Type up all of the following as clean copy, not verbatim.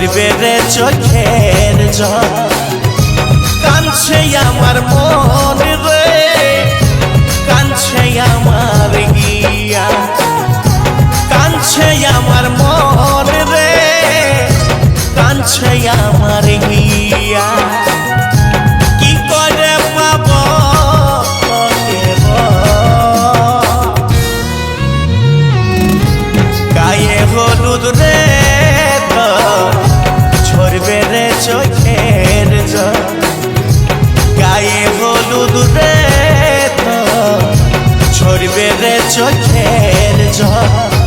ঝরবে রে চোখের জল কাঁদছে আমার মন রে কাঁদছে আমার গিয়া কাঁদছে আমার মন রে কাঁদছে আমার গিয়া কি করে পাবো গায়ে হলুদ রে ঝরবে রে চোখের জল গায়ে হলুদ রে ঝরবে রে চোখের জল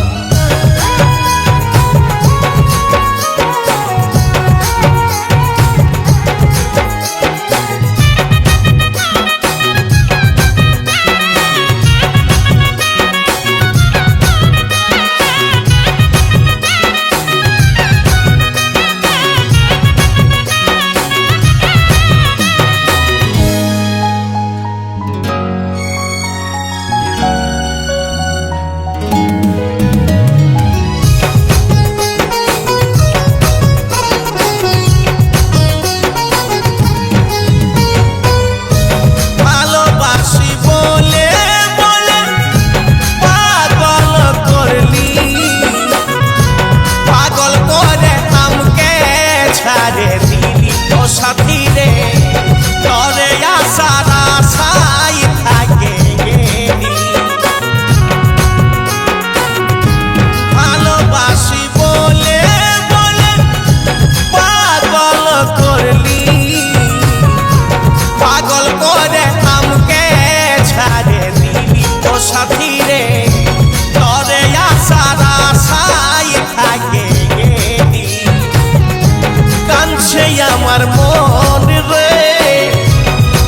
আমার মন রে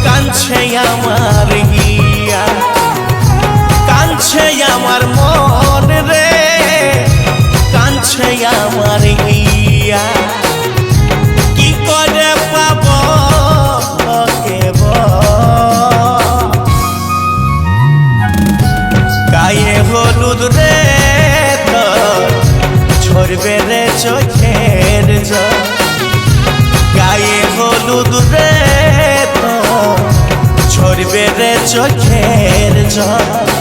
কাঁদছে আমার গিয়া কাঁদছে আমার মন রে কাঁদছে আমার গিয়া কি করে পাবো গায়ে হলুদ রে ঝরবে রে চোখের জল গায়ে হলুদ রে ঝরবে রে চোখের জল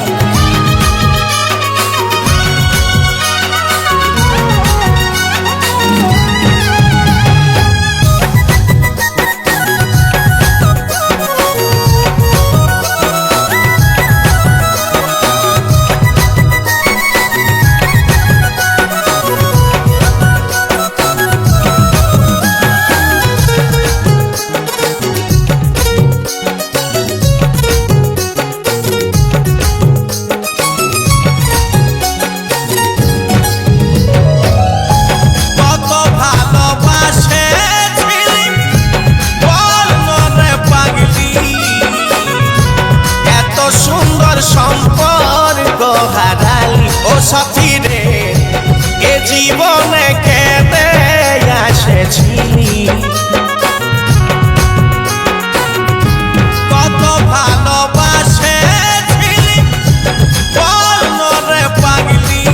সম্পর্ক হারালি ও সাথী রে এ জীবনে কেঁদে আসেছিলি কত ভালোবাসেছিলি বল রে পাগলি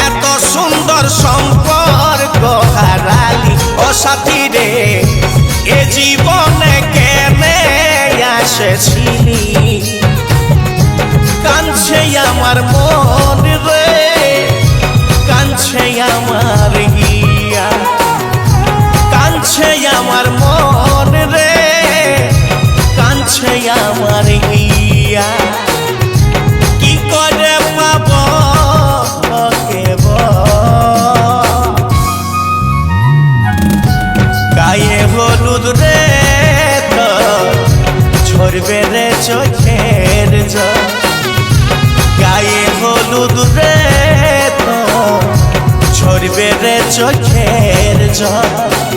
এত সুন্দর সম্পর্ক হারালি ও সাথী রে এ জীবনে কেঁদে আসেছিলি কাঁদছে আমার মন রে কাঁদছে আমার গিয়া কাঁদছে আমার মন রে কাঁদছে আমার গিয়া কি করে পাবো গায়ে হলুদ রে ঝরবে রে চোখের জল গায়ে হলুদ রে ঝরবে রে চোখের জল